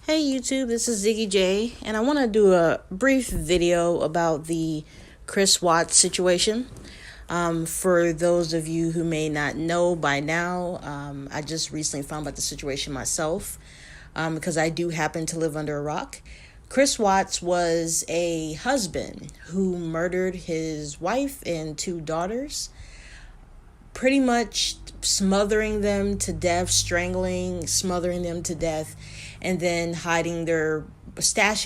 Hey YouTube, this is Ziggy J, and I want to do a brief video about the Chris Watts situation. For those of you who may not know by now, I just recently found out the situation myself because I do happen to live under a rock. Chris Watts was a husband who murdered his wife and two daughters, pretty much smothering them to death, smothering them to death, and then stashing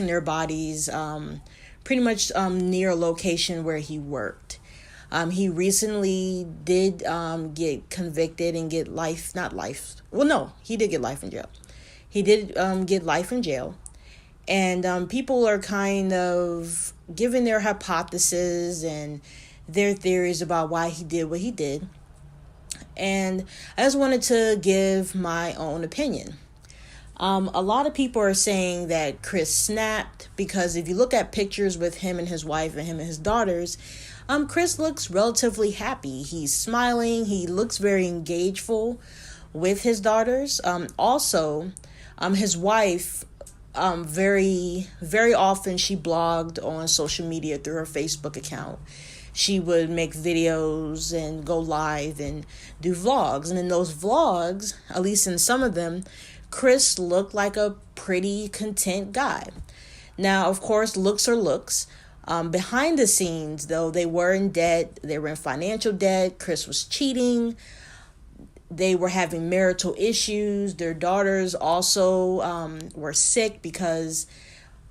their bodies pretty much near a location where he worked. He recently did get convicted and get life, not life. Well, no, he did get life in jail. He did get life in jail. And people are kind of giving their hypotheses and their theories about why he did what he did. And I just wanted to give my own opinion. A lot of people are saying that Chris snapped because if you look at pictures with him and his wife and him and his daughters, Chris looks relatively happy. He's smiling. He looks very engageful with his daughters. Also, his wife, very, very often she blogged on social media through her Facebook account. She would make videos and go live and do vlogs. And in those vlogs, at least in some of them, Chris looked like a pretty content guy. Now, of course, looks are looks. Behind the scenes, though, they were in debt. They were in financial debt. Chris was cheating. They were having marital issues. Their daughters also were sick because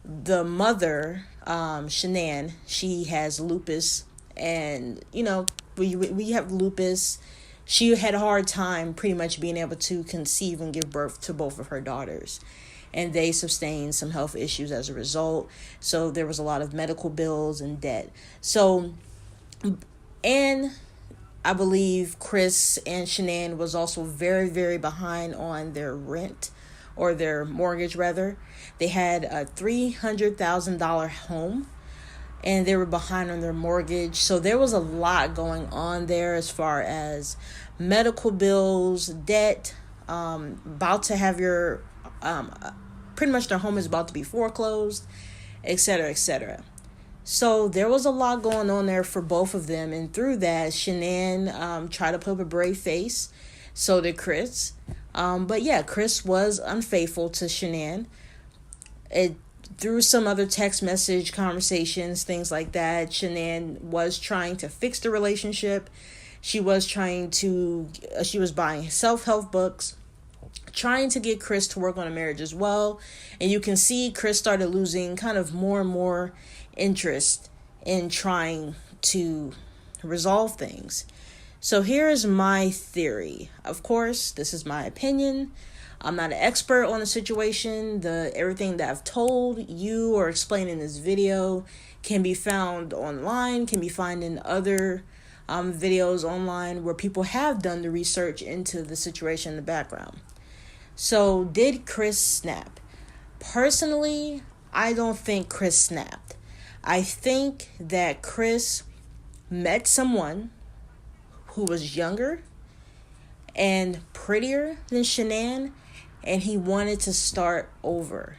the mother, Shanann, she has lupus. And, we have lupus. She had a hard time pretty much being able to conceive and give birth to both of her daughters. And they sustained some health issues as a result. So there was a lot of medical bills and debt. So, and I believe Chris and Shanann was also very, very behind on their rent, or their mortgage rather. They had a $300,000 home, and they were behind on their mortgage. So there was a lot going on there as far as medical bills, debt, about to have your, pretty much their home is about to be foreclosed, etc., etc. So there was a lot going on there for both of them. And through that, Shanann tried to put up a brave face. So did Chris. But yeah, Chris was unfaithful to Shanann. Through some other text message conversations, things like that, Shanann was trying to fix the relationship. She was buying self-help books, trying to get Chris to work on a marriage as well. And you can see Chris started losing kind of more and more interest in trying to resolve things. So here is my theory. Of course, this is my opinion. I'm not an expert on the situation. Everything that I've told you or explained in this video can be found online, can be found in other videos online where people have done the research into the situation in the background. So did Chris snap? Personally, I don't think Chris snapped. I think that Chris met someone who was younger and prettier than Shanann, and he wanted to start over.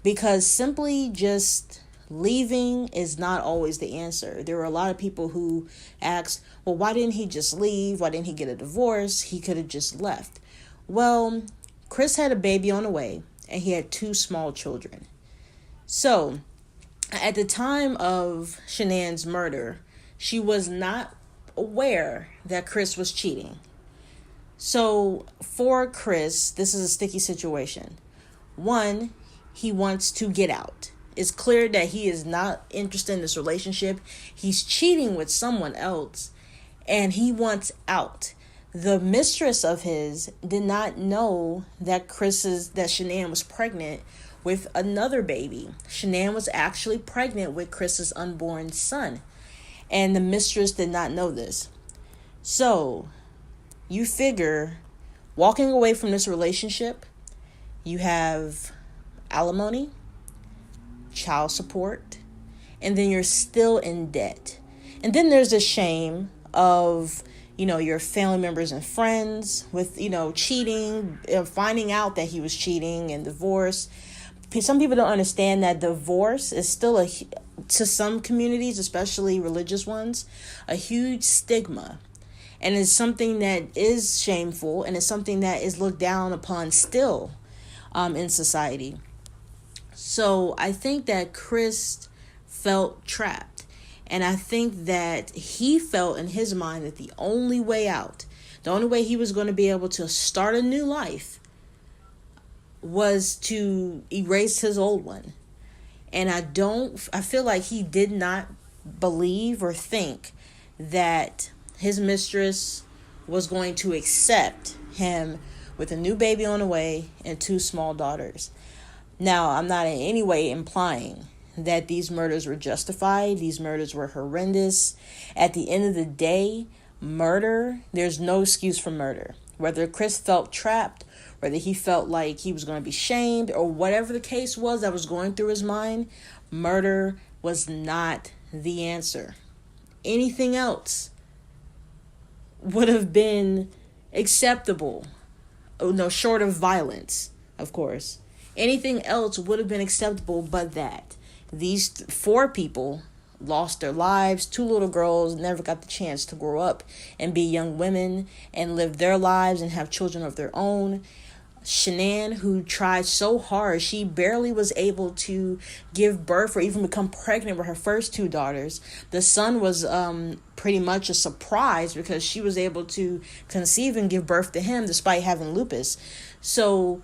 Because simply just leaving is not always the answer. There were a lot of people who asked, well, why didn't he just leave? Why didn't he get a divorce? He could have just left. Well, Chris had a baby on the way, and he had two small children. So, at the time of Shanann's murder, she was not aware that Chris was cheating. So for Chris, this is a sticky situation. One, he wants to get out. It's clear that he is not interested in this relationship. He's cheating with someone else, and he wants out. The mistress of his did not know that Shanann was pregnant with another baby. Shanann was actually pregnant with Chris's unborn son, and the mistress did not know this. So you figure, walking away from this relationship, you have alimony, child support, and then you're still in debt. And then there's the shame of, your family members and friends with, cheating, finding out that he was cheating and divorce. some people don't understand that divorce is still to some communities, especially religious ones, a huge stigma. And it's something that is shameful, and it's something that is looked down upon still in society. So I think that Chris felt trapped. And I think that he felt in his mind that the only way out, the only way he was going to be able to start a new life, was to erase his old one. And I feel like he did not believe or think that his mistress was going to accept him with a new baby on the way and 2 small daughters. Now, I'm not in any way implying that these murders were justified. These murders were horrendous. At the end of the day, there's no excuse for murder. Whether Chris felt trapped, whether he felt like he was going to be shamed, or whatever the case was that was going through his mind, murder was not the answer. Anything else would have been acceptable. No, short of violence, of course. Anything else would have been acceptable but that. These 4 people lost their lives. 2 little girls never got the chance to grow up and be young women and live their lives and have children of their own. Shanann, who tried so hard, she barely was able to give birth or even become pregnant with her first 2 daughters. The son was pretty much a surprise because she was able to conceive and give birth to him despite having lupus. So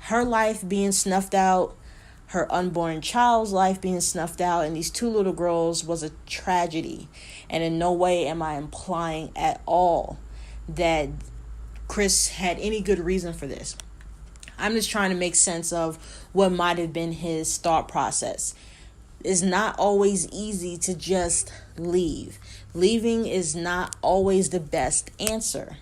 her life being snuffed out, her unborn child's life being snuffed out, and these 2 little girls was a tragedy. And in no way am I implying at all that Chris had any good reason for this. I'm just trying to make sense of what might have been his thought process. It's not always easy to just leave. Leaving is not always the best answer.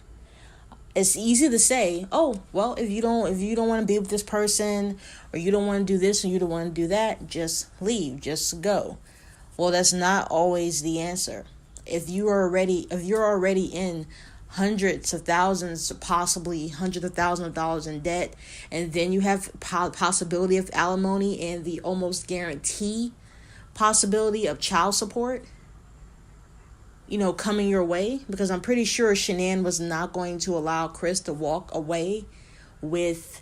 It's easy to say, oh, well, if you don't want to be with this person, or you don't want to do this and you don't want to do that, just leave, just go. Well, that's not always the answer. If you're already in hundreds of thousands, possibly hundreds of thousands of dollars in debt, and then you have possibility of alimony and the almost guarantee possibility of child support, coming your way, because I'm pretty sure Shanann was not going to allow Chris to walk away without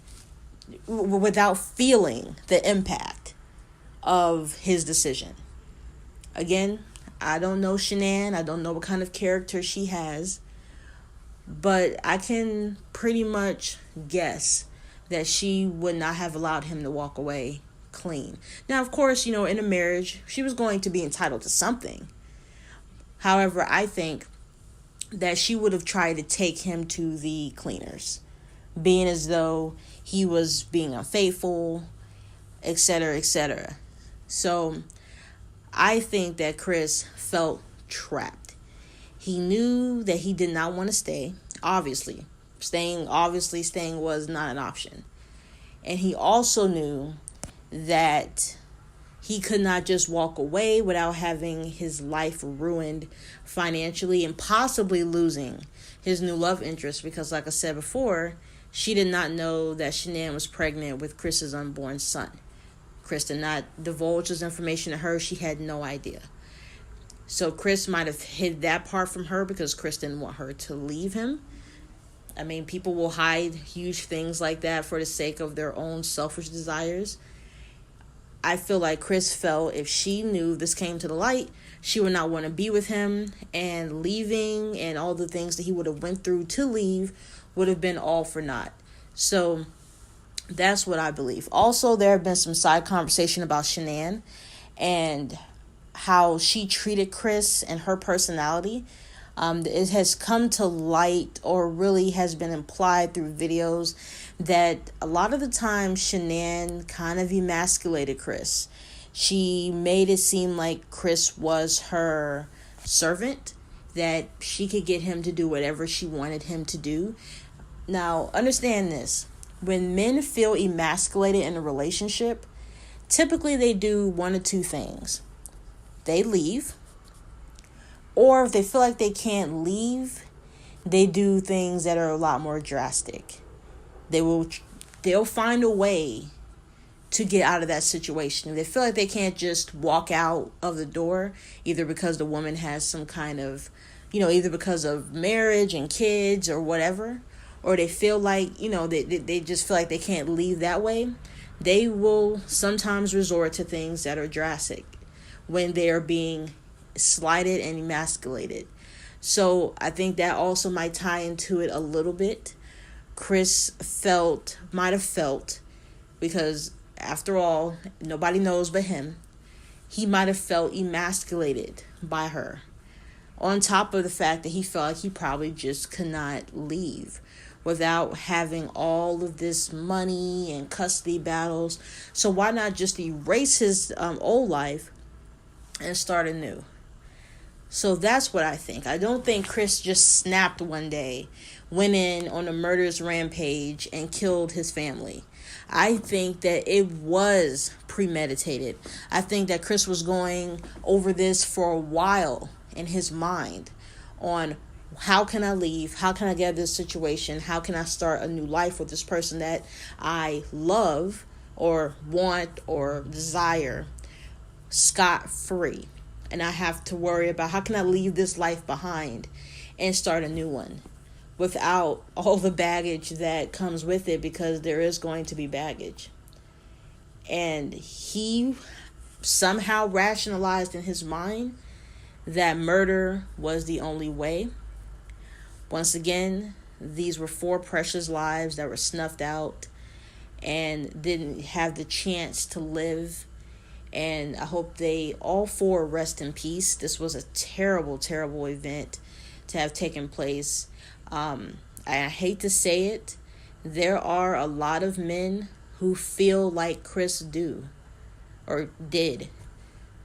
feeling the impact of his decision. Again, I don't know Shanann. I don't know what kind of character she has. But I can pretty much guess that she would not have allowed him to walk away clean. Now, of course, in a marriage, she was going to be entitled to something. However, I think that she would have tried to take him to the cleaners, being as though he was being unfaithful, etc., etc. So I think that Chris felt trapped. He knew that he did not want to stay. Obviously, staying was not an option. And he also knew that he could not just walk away without having his life ruined financially and possibly losing his new love interest, because like I said before, she did not know that Shanann was pregnant with Chris's unborn son. Chris did not divulge his information to her. She had no idea. So Chris might have hid that part from her because Chris didn't want her to leave him. I mean, people will hide huge things like that for the sake of their own selfish desires. I feel like Chris felt if she knew this came to the light, she would not want to be with him, and leaving and all the things that he would have went through to leave would have been all for naught. So that's what I believe. Also, there have been some side conversation about Shanann and how she treated Chris and her personality. It has come to light, or really has been implied through videos, that a lot of the time Shanann kind of emasculated Chris. She made it seem like Chris was her servant, that she could get him to do whatever she wanted him to do. Now, understand this. When men feel emasculated in a relationship, typically they do one of 2 things. They leave, or if they feel like they can't leave, they do things that are a lot more drastic. They'll find a way to get out of that situation. They feel like they can't just walk out of the door, either because the woman has some kind of, either because of marriage and kids or whatever, or they feel like, they just feel like they can't leave that way. They will sometimes resort to things that are drastic when they are being slighted and emasculated. So I think that also might tie into it a little bit. Chris might have felt, because after all, nobody knows but him, he might have felt emasculated by her. On top of the fact that he felt like he probably just could not leave without having all of this money and custody battles. So why not just erase his old life and start anew? So that's what I think. I don't think Chris just snapped one day, went in on a murderous rampage, and killed his family. I think that it was premeditated. I think that Chris was going over this for a while in his mind on, how can I leave? How can I get out of this situation? How can I start a new life with this person that I love or want or desire scot-free? And I have to worry about, how can I leave this life behind and start a new one without all the baggage that comes with it, because there is going to be baggage. And he somehow rationalized in his mind that murder was the only way. Once again, these were 4 precious lives that were snuffed out and didn't have the chance to live. And I hope they all 4 rest in peace. This was a terrible, terrible event to have taken place. I hate to say it, there are a lot of men who feel like Chris did.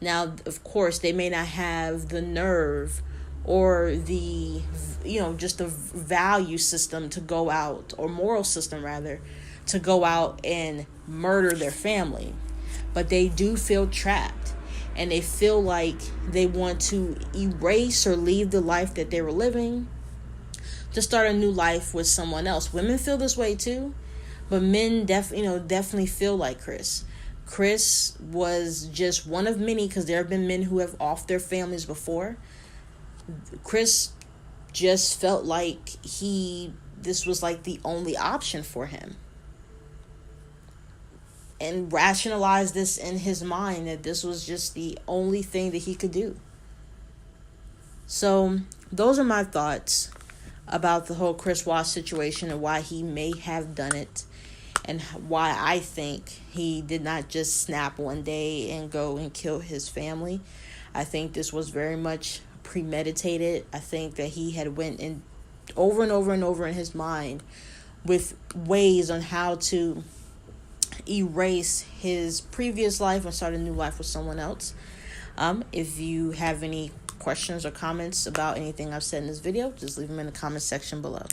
Now, of course, they may not have the nerve or the, just the value system to go out, or moral system rather, to go out and murder their family. But they do feel trapped, and they feel like they want to erase or leave the life that they were living to start a new life with someone else. Women feel this way too, but men definitely feel like Chris. Chris was just one of many, because there have been men who have offed their families before. Chris just felt like this was like the only option for him, and rationalized this in his mind that this was just the only thing that he could do. So those are my thoughts about the whole Chris Watts situation and why he may have done it, and why I think he did not just snap one day and go and kill his family. I think this was very much premeditated. I think that he had went in over and over and over in his mind with ways on how to erase his previous life and start a new life with someone else. If you have any questions or comments about anything I've said in this video, just leave them in the comment section below.